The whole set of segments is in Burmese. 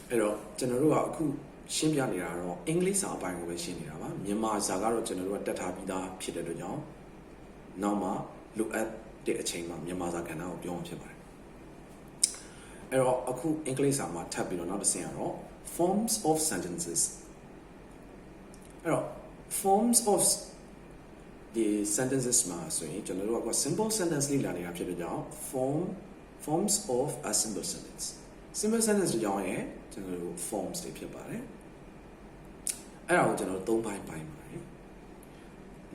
အဲ့တော့ကျွန်တော်တို့ကအခုရှင်းပြနေတာတော့အင်္ဂလိပ်စာအပိုင်းကိုပဲရှင်းနေတာပါမြန်မာစာကတော့ကျွန်တော်တို့ကတက်ထားပြီးသားဖြစ်တဲ့အတွက်ကြောင့်နောက်မှလိုအပ်တဲ့အချိန်မှာမြန်မာစာကဏ္ဍကိုပြောမှဖြစ်ပါတယ်အဲ့တော့အခုအင်္ဂလိပ်စာမှာထပ်ပြီးတော့နောက်တစ်ဆင့်ကတော့ forms of sentences အဲ့တော့ forms of the sentences မှာဆိုရင်ကျွန်တော်တို့က simple sentence လေးလာနေတာဖြစ်တဲ့ကြောင့် forms of a simple sentence simple sentence ကြောင့်ရဲ့ကျွန်တော်တို့ forms တွေဖြစ်ပါတယ်အဲ့ဒါကိုကျွန်တော်တို့၃ပိုင်းပိုင်းပါတယ်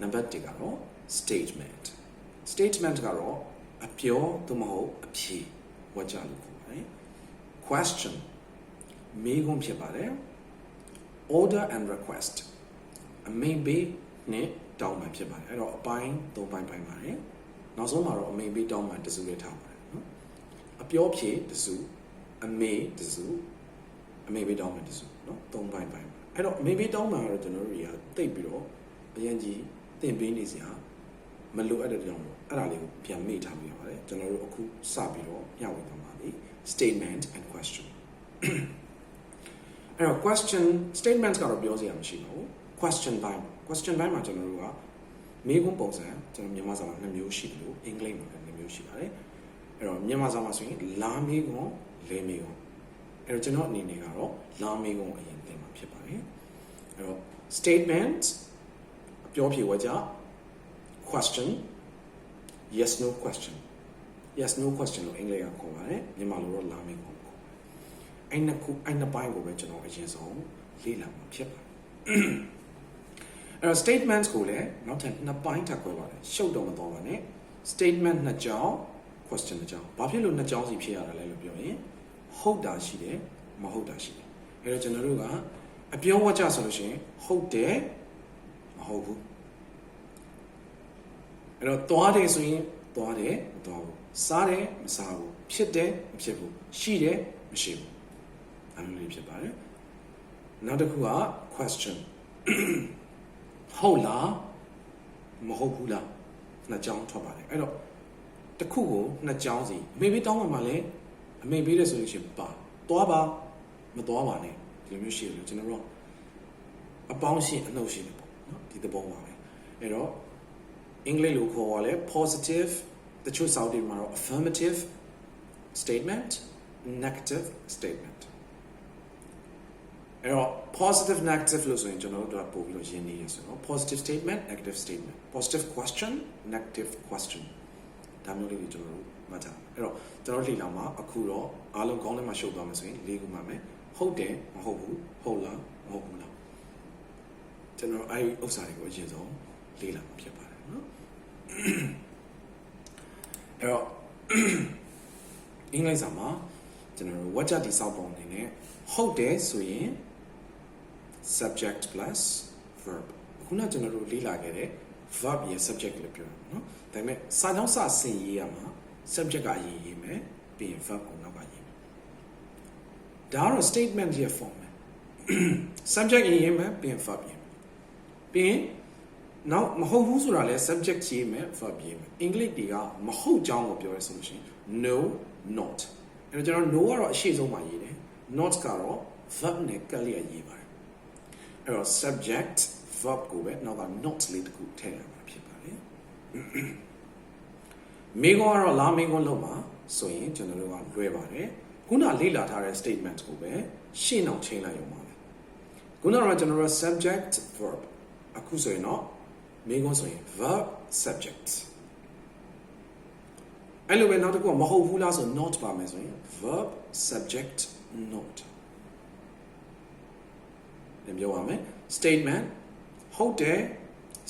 number 1ကတော့ statement ကတော့အပြောသို့မဟုတ်အဖြေဝါကြလို့ခေါ်ပါတယ် question မေးခွန်းဖြစ်ပါတယ် order and request အမိန့်ပေးနဲ့တောင်းပန်ဖြစ်ပါတယ်အဲ့တော့အပိုင်း၃ပိုင်းပိုင်းပါတယ်နောက်ဆုံးမှာတော့အမိန့်ပေးတောင်းပန်တစုလေးထားပါတယ်နော်အပြောဖြေတစုအမေတစုအမေပေးတောင်းပန်တစုနော်၃ပိုင်းပိုင်းအဲ့တော့အမေပေးတောင်းပန်ကတော့ကျွန်တော်တို့တွေကတိတ်ပြီးတော့အရင်ကြီးသင်ပေးနေစရာမလိုအပ်တဲ့ကြောင့်မို့အဲ့ဒါလေးကိုပြန်မေ့ထားပြီးရပါတယ်ကျွန်တော်တို့အခုစပြီးတော့ညှဝေသွားပါပြီ statement and question အဲ့တော့ question statement ကတော့ပြောစရာမရှိပါဘူး question ပိုင်းမှာကျွန်တော်တို့ကမေးခွန်းပုံစံကျွန်တော်မြန်မာစာမှာ2မျိုးရှိတယ်လို့အင်္ဂလိပ်မှာလည်း2မျိုးရှိပါတယ်အဲ့တော့မြန်မာစာမှာဆိုရင်လာမေးခွန်းလဲမေးခွန်းအဲ့တော့ကျွန်တော်အနေနဲ့ကတော့လာမေးခွန်းအရင်သင်မှာဖြစ်ပါတယ်အဲ့တော့ statement အပြောဖြေဝါကြ question yes no question လို့အင်္ဂလိပ်ကခေါ်ပါတယ်မြန်မာလိုတော့လာမေးခွန်းခေါ်ပါတယ်အဲ့နှစ်ပိုင်းကိုပဲကျွန်တော်အရင်ဆုံးလေ့လာမှာဖြစ်ပါတယ်အဲ့တော့ statements ကိုလည်းနောက်ထပ်နှစ်ပိုင်းထပ်ခွဲပါတယ်ရှုပ်တော့မသွားပါနဲ့ statement နှစ်ကြောင်း question နှစ်ကြောင်းဘာဖြစ်လို့နှစ်ကြောင်းစီဖြစ်ရတာလဲလို့ပြောရင်ဟုတ်တာရှိတယ်မဟုတ်တာရှိတယ်အဲ့တော့ကျွန်တော်တို့ကအပြောဝါကြဆိုလို့ရှိရင်ဟုတ်တယ်မဟုတ်ဘူးအဲ့တော့သွားတယ်ဆိုရင်သွားတယ်မသွားဘူးစားတယ်မစားဘူးဖြစ်တယ်မဖြစ်ဘူးရှိတယ်မရှိဘူးအဲ့လိုလေးဖြစ်ပါတယ်နောက်တစ်ခုက question ဟုတ်လားမဟုတ်ဘူးလားနှစ်ကြောင်းထွက်ပါတယ်အဲ့တော့တစ်ခုကိုနှစ်ကြောင်းစီအမေပေးတောင်းမှလဲအမေပေးတယ်ဆိုလို့ရှိရင်ပါသွားပါမသွားပါနဲ့ဒီလိုမျိုးရှိတယ်လို့ကျွန်တော်တို့အပေါင်းရှင်းအနှုတ်ရှင်းတယ်ပေါ့နော်ဒီသဘောပါပဲအဲ့တော့အင်္ဂလိပ်လိုခေါ်ရလဲ positive တချို့စာအုပ်တွေမှာတော့ affirmative statement negative statement အဲ့တော့ positive negative လို့ဆိုရင်ကျွန်တော်တို့ပို့ပြီးတော့ရင်းနေရဆိုတော့ positive statement negative statement positive question negative question ဒါမျိုးလေးတွေကျွန်တော်တို့မှတ်ထားအဲ့တော့ကျွန်တော်လေ့လာမှာအခုတော့အားလုံးခေါင်းထဲမှာရှုပ်သွားမယ်ဆိုရင်၄ခုမှမယ်ဟုတ်တယ်မဟုတ်ဘူးဟုတ်လားမဟုတ်ဘူးလားကျွန်တော်အဲ့ဥစ္စာတွေကိုအရင်ဆုံးလေ့လာမှာဖြစ်ပါတယ်နော်အဲ့တော့အင်္ဂလိပ်စာမှာကျွန်တော်တို့ဝါကြတိစောက်ပုံအနေနဲ့ဟုတ်တယ်ဆိုရင် subject plus verb ခုနကျွန်တော်တို့လေ့လာခဲ့တဲ့ verb ရဲ့ subject လို့ပြောတယ်နော်ဒါပေမဲ့စာကြောင်းစဆင်ရေးရမှာ subject ကအရင်ရေးမယ်ပြီးရင် verb ကိုနောက်ကရေးမယ်ဒါကတော့ statement ရဲ့ form ပဲ subject ရေးမယ်ပြီးရင် verb ရေးမယ်ပြီးရင်နောက်မဟုတ်ဘူးဆိုတာလဲ subject ရေးမယ် verb ရေးမယ်အင်္ဂလိပ်တွေကမဟုတ်ကြောင်းကိုပြောရဆိုလို့ရှိရင် no not အဲ့တော့ကျွန်တော် no ကတော့အရှိဆုံးမှာရေးတယ် not ကတော့ verb နဲ့ကပ်လျက်ရေးပါတယ်အဲ့တော့ subject verb ကိုပဲနောက်က not လေးတစ်ခုထည့်ရမှာဖြစ်ပါတယ်မေးခွန်းကတော့လာမေးခွန်းလုံးမှာဆိုရင်ကျွန်တော်တို့ကလွယ်ပါတယ်ခုနလေ့လာထားတဲ့ statement ကိုပဲရှင်းအောင်ချိန်လိုက်ရုံပါပဲခုနကတော့ကျွန်တော်တို့ subject verb အခုဆိုရင်တော့မေးခွန်းဆိုရင် verb subject အဲ့လိုပဲနောက်တစ်ခုကမဟုတ်ဘူးလားဆို not ပါမယ်ဆိုရင် verb subject not လည်းပြောပါမယ် statement ဟုတ်တယ်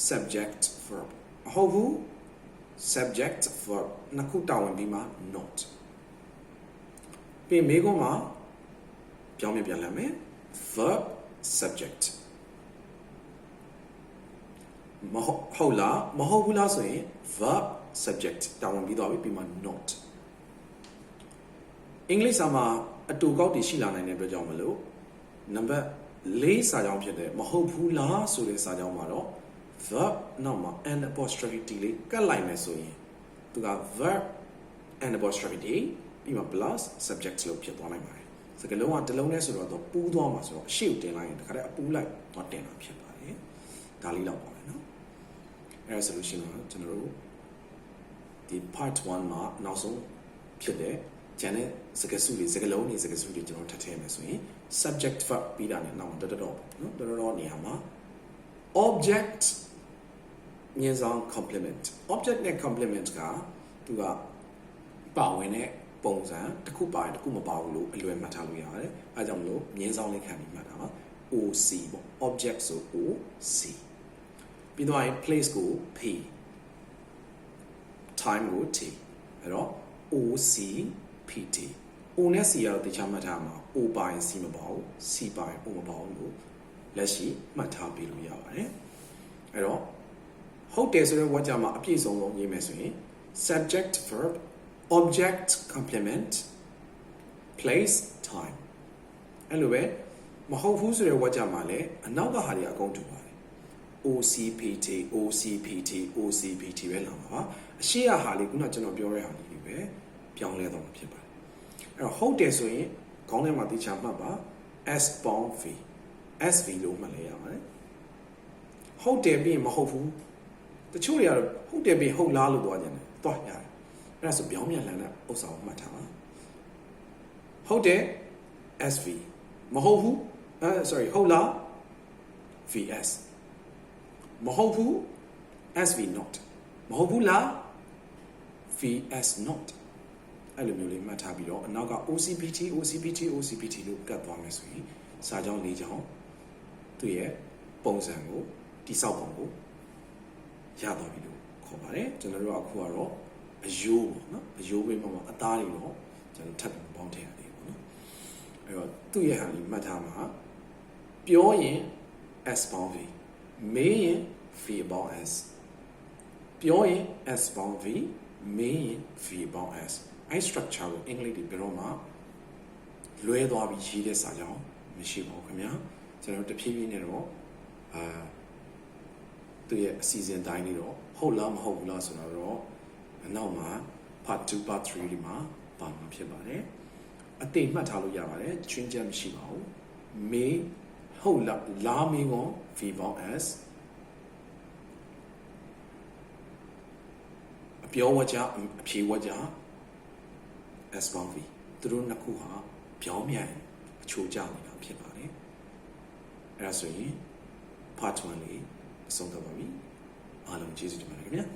subject verb မဟုတ်ဘူး subject verb နှစ်ခုတာဝန်ပြီးမှ not ပြီးမေးခွန်းမှာပြောင်းပြန်လာမယ် verb subject မဟုတ်လားမဟုတ်ဘူးလားဆိုရင် verb subject တာဝန်ပြီးသွားပြီပြီးမှ not အင်္ဂလိပ်စာမှာအတူကောက်တွေရှိလာနိုင်တဲ့အတွက်ကြောင့်မလို့ number 4စာကြောင်းဖြစ်တဲ့မဟုတ်ဘူးလားဆိုတဲ့စာကြောင်းမှာတော့ verb နောက်မှာ an apostrophe t လေးကတ်လိုက်မယ်ဆိုရင်သူက verb an apostrophe t ပြီးမှ plus subject လို့ဖြစ်သွားနိုင်ပါတယ် စကလုံးကတစ်လုံးနဲ့ဆိုတော့ပူးသွားမှာဆိုတော့အရှိကိုတင်လိုက်ရင်တခါတည်းအပူးလိုက်တော့တင်တာဖြစ်ပါတယ်ဒါလေးတော့ပါမယ်နော်အဲ့ဒါဆိုလို့ရှိရင်တော့ကျွန်တော်တို့ဒီ part 1မှာနောက်ဆုံးဖြစ်တဲ့ကျန်တဲ့စကားစုတွေစကားလုံးတွေစကားစုတွေကျွန်တော်ထပ်ထည့်မယ်ဆိုရင် subject verb ပြီးတာနဲ့နောက်မှာတော်တော်နေရာမှာ object မြင်ဆောင် complement object နဲ့ complement ကသူကပါဝင်တဲ့ပုံစံတစ်ခုပါတယ်တစ်ခုမပါဘူးလို့အလွယ်မှတ်ထားလို့ရတယ်အဲကြောင့်မလို့မြင်ဆောင်လေးခံပြီးမှတ်တာပါ OC ပေါ့ object ဆို OC ပြီးတော့ place ကို P time ကို T အဲ့တော့ OC PT O နဲ့ C ကတော့တခြားမှတ်ထားမှာ O ပိုင်း C မပါဘူး C ပိုင်း O မပါဘူးလို့လက်ရှိမှတ်ထားပြီးလို့ရပါတယ်အဲ့တော့ဟုတ်တယ်ဆိုတဲ့ဝါကြမှာအပြည့်စုံလုံးရေးမယ်ဆိုရင် subject verb object complement place time အဲ့လိုပဲမဟုတ်ဘူးဆိုတဲ့ဝါကြမှာလည်းအနောက်ကဟာတွေအကုန်တူပါတယ် OCPT OCPT OCPT ပဲလာမှာပါအရှိရဟာလေးခုနကျွန်တော်ပြောတဲ့ဟာလေးတွေပဲပြောင်းလဲတော့မှာဖြစ်ပါတယ်အဲ့တော့ဟုတ်တယ်ဆိုရင်ခေါင်းထဲမှာတိကျမှတ်ပါ S bound V SV လို့မှတ်လိုက်ရပါတယ်ဟုတ်တယ်ပြီးရင်မဟုတ်ဘူးတချို့တွေကတော့ဟုတ်တယ်ပြီးဟုတ်လားလို့ပြောကြတယ်တွားရတယ်အဲ့ဒါဆိုပြောင်းပြန်လှန်တဲ့ဥစ္စာကိုမှတ်ထားပါဟုတ်တယ် SV မဟုတ်ဘူးsorry ဟုတ်လား VS မဟုတ်ဘူး SV not မဟုတ်ဘူးလား VS not အဲ့လိုမျိုးလေးမှတ်ထားပြီးတော့အနောက်က OCPT OCPT OCPT လို့ကတ်သွားမယ်ဆိုရင်စာကြောင်း၄ကြောင်းသူ့ရဲ့ပုံစံကိုတိဆောက်ပုံကိုရသွားပြီလို့ခေါ်ပါတယ်ကျွန်တော်တို့အခုကတော့အယိုးပေါ့နော်အယိုးပေးမှာအသားတွေတော့ကျွန်တော်ထပ်ပြီးပေါင်းထည့်ရတယ်ပေါ့နော်အဲ့တော့သူ့ရဲ့ဟာလေးမှတ်ထားမှာပြောရင် S bound V မေးရင် V bound S ပြောရင် S bound V မေးရင် V bound S အဲ့ structure ကိုအင်္ဂလိပ်တွေပြောတော့မှလွဲသွားပြီးရေးတဲ့စာကြောင်းမရှိပါဘူးခင်ဗျာကျွန်တော်တဖြည်းဖြည်းနဲ့တော့သူရဲ့အစီအစဉ်တိုင်းလေးတော့ဟုတ်လားမဟုတ်ဘူးလားဆိုတော့နောက်မှာ part 2 part 3ဒီမှာပါမှာဖြစ်ပါတယ်အသိမှတ်ထားလို့ရပါတယ်ချွင်းချက်မရှိပါဘူးမေးဟုတ်လားလာမေးကော V bound S အပြောဝကြအဖြေဝကြ S bound V သူတို့နှစ်ခုဟာပြောင်းပြန်အချိုးကျနေတာဖြစ်ပါတယ်အဲ့ဒါဆိုရင် part 1လေးအဆုံးသတ်ပါပြီအားလုံးကျေးဇူးတင်ပါတယ်ခင်ဗျာ